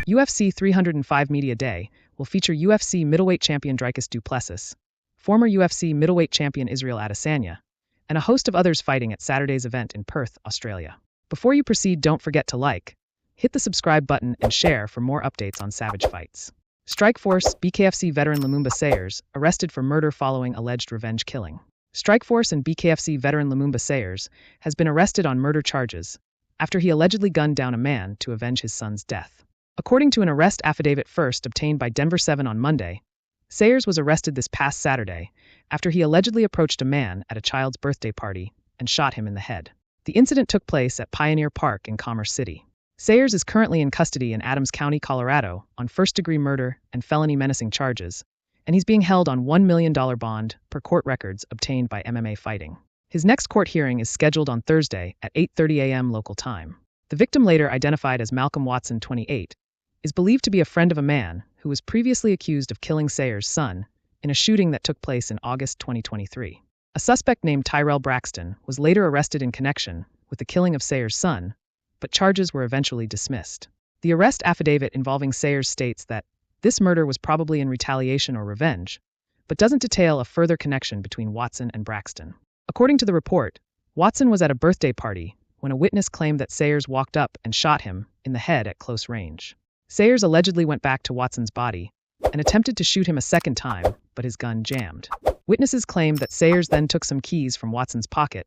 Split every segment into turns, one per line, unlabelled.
UFC 305 Media Day will feature UFC middleweight champion Dricus du Plessis, former UFC middleweight champion Israel Adesanya, and a host of others fighting at Saturday's event in Perth, Australia. Before you proceed, don't forget to like, hit the subscribe button, and share for more updates on savage fights. Strikeforce BKFC veteran Lumumba Sayers arrested for murder following alleged revenge killing. Strikeforce and BKFC veteran Lumumba Sayers has been arrested on murder charges after he allegedly gunned down a man to avenge his son's death. According to an arrest affidavit first obtained by Denver 7 on Monday, Sayers was arrested this past Saturday after he allegedly approached a man at a child's birthday party and shot him in the head. The incident took place at Pioneer Park in Commerce City. Sayers is currently in custody in Adams County, Colorado, on first-degree murder and felony menacing charges, and he's being held on $1 million bond per court records obtained by MMA Fighting. His next court hearing is scheduled on Thursday at 8:30 a.m. local time. The victim, later identified as Malcolm Watson, 28, is believed to be a friend of a man who was previously accused of killing Sayers' son in a shooting that took place in August 2023. A suspect named Tyrell Braxton was later arrested in connection with the killing of Sayers' son, but charges were eventually dismissed. The arrest affidavit involving Sayers states that this murder was probably in retaliation or revenge, but doesn't detail a further connection between Watson and Braxton. According to the report, Watson was at a birthday party when a witness claimed that Sayers walked up and shot him in the head at close range. Sayers allegedly went back to Watson's body and attempted to shoot him a second time, but his gun jammed. Witnesses claimed that Sayers then took some keys from Watson's pocket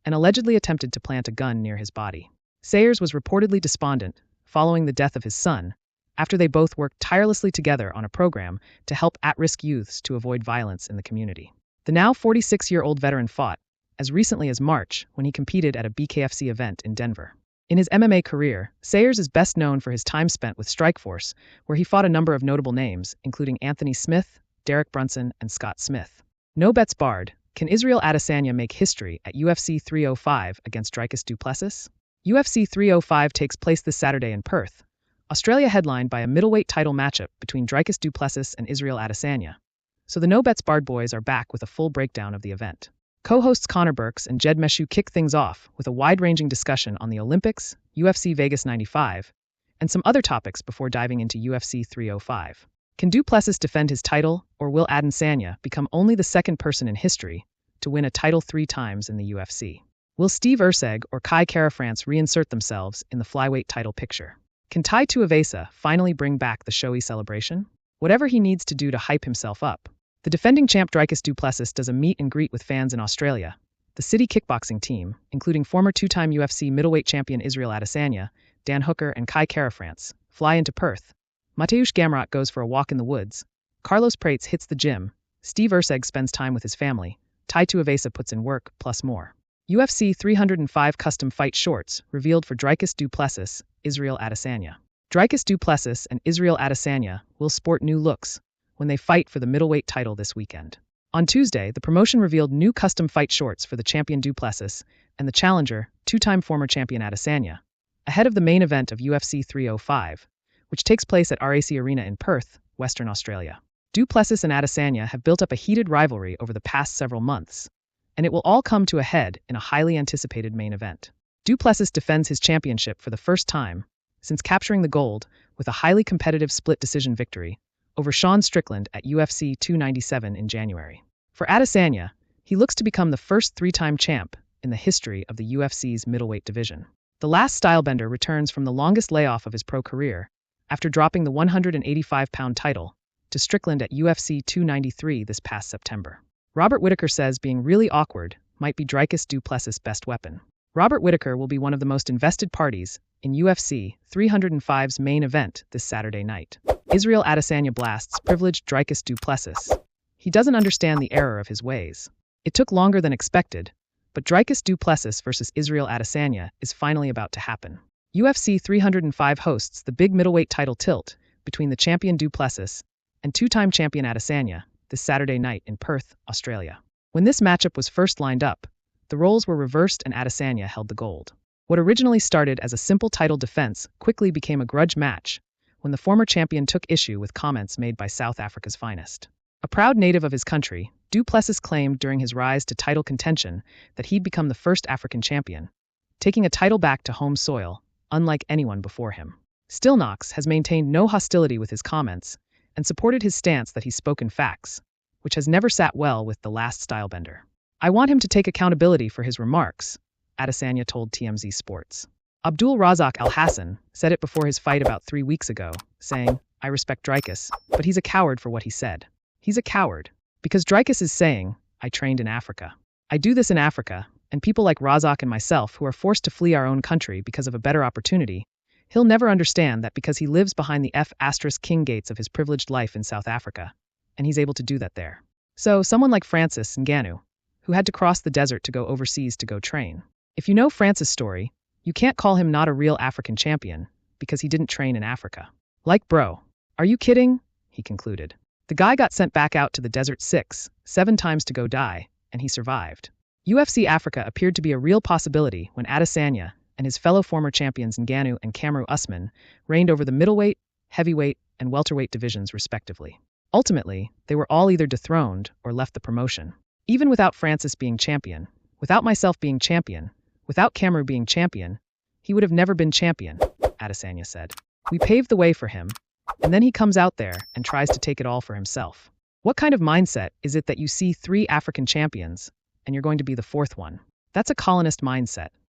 and allegedly attempted to plant a gun near his body. Sayers was reportedly despondent following the death of his son, after they both worked tirelessly together on a program to help at-risk youths to avoid violence in the community. The now 46-year-old veteran fought as recently as March when he competed at a BKFC event in Denver. In his MMA career, Sayers is best known for his time spent with Strikeforce, where he fought a number of notable names, including Anthony Smith, Derek Brunson, and Scott Smith. No bets barred. Can Israel Adesanya make history at UFC 305 against Dricus du Plessis? UFC 305 takes place this Saturday in Perth, Australia, headlined by a middleweight title matchup between Dricus du Plessis and Israel Adesanya. So the No Bets Barred boys are back with a full breakdown of the event. Co-hosts Connor Burks and Jed Meshew kick things off with a wide-ranging discussion on the Olympics, UFC Vegas 95, and some other topics before diving into UFC 305. Can du Plessis defend his title, or will Adesanya become only the second person in history to win a title 3 times in the UFC? Will Steve Erceg or Kai Kara-France reinsert themselves in the flyweight title picture? Can Tai Tuivasa finally bring back the showy celebration? Whatever he needs to do to hype himself up. The defending champ Dricus du Plessis does a meet and greet with fans in Australia. The City kickboxing team, including former 2-time UFC middleweight champion Israel Adesanya, Dan Hooker, and Kai Kara-France, fly into Perth. Mateusz Gamrot goes for a walk in the woods. Carlos Prates hits the gym. Steve Erceg spends time with his family. Tai Tuivasa puts in work, plus more. UFC 305 custom fight shorts revealed for Dricus du Plessis, Israel Adesanya. Dricus du Plessis and Israel Adesanya will sport new looks when they fight for the middleweight title this weekend. On Tuesday, the promotion revealed new custom fight shorts for the champion du Plessis and the challenger, 2-time former champion Adesanya, ahead of the main event of UFC 305, which takes place at RAC Arena in Perth, Western Australia. Du Plessis and Adesanya have built up a heated rivalry over the past several months, and it will all come to a head in a highly anticipated main event. Du Plessis defends his championship for the first time since capturing the gold with a highly competitive split decision victory over Sean Strickland at UFC 297 in January. For Adesanya, he looks to become the first 3-time champ in the history of the UFC's middleweight division. The last stylebender returns from the longest layoff of his pro career after dropping the 185-pound title to Strickland at UFC 293 this past September. Robert Whittaker says being really awkward might be Dricus du Plessis' best weapon. Robert Whittaker will be one of the most invested parties in UFC 305's main event this Saturday night. Israel Adesanya blasts privileged Dricus du Plessis. He doesn't understand the error of his ways. It took longer than expected, but Dricus du Plessis versus Israel Adesanya is finally about to happen. UFC 305 hosts the big middleweight title tilt between the champion du Plessis and 2-time champion Adesanya this Saturday night in Perth, Australia. When this matchup was first lined up, the roles were reversed and Adesanya held the gold. What originally started as a simple title defense quickly became a grudge match when the former champion took issue with comments made by South Africa's finest. A proud native of his country, du Plessis claimed during his rise to title contention that he'd become the first African champion, taking a title back to home soil, unlike anyone before him. Still, Knox has maintained no hostility with his comments and supported his stance that he's spoken facts, which has never sat well with the last stylebender. I want him to take accountability for his remarks, Adesanya told TMZ Sports. Abdul Razak Al-Hassan said it before his fight about 3 weeks ago, saying, I respect Dricus, but he's a coward for what he said. He's a coward. Because Dricus is saying, I trained in Africa. I do this in Africa, and people like Razak and myself who are forced to flee our own country because of a better opportunity, he'll never understand that because he lives behind the F***king gates of his privileged life in South Africa, and he's able to do that there. So, someone like Francis Ngannou, who had to cross the desert to go overseas to go train. If you know Francis' story, you can't call him not a real African champion, because he didn't train in Africa. Like bro. Are you kidding? He concluded. The guy got sent back out to the desert 6, 7 times to go die, and he survived. UFC Africa appeared to be a real possibility when Adesanya and his fellow former champions Ngannou and Kamaru Usman reigned over the middleweight, heavyweight, and welterweight divisions respectively. Ultimately, they were all either dethroned or left the promotion. Even without Francis being champion, without myself being champion, without Kamaru being champion, he would have never been champion, Adesanya said. We paved the way for him, and then he comes out there and tries to take it all for himself. What kind of mindset is it that you see 3 African champions, and you're going to be the 4th one? That's a colonist mindset.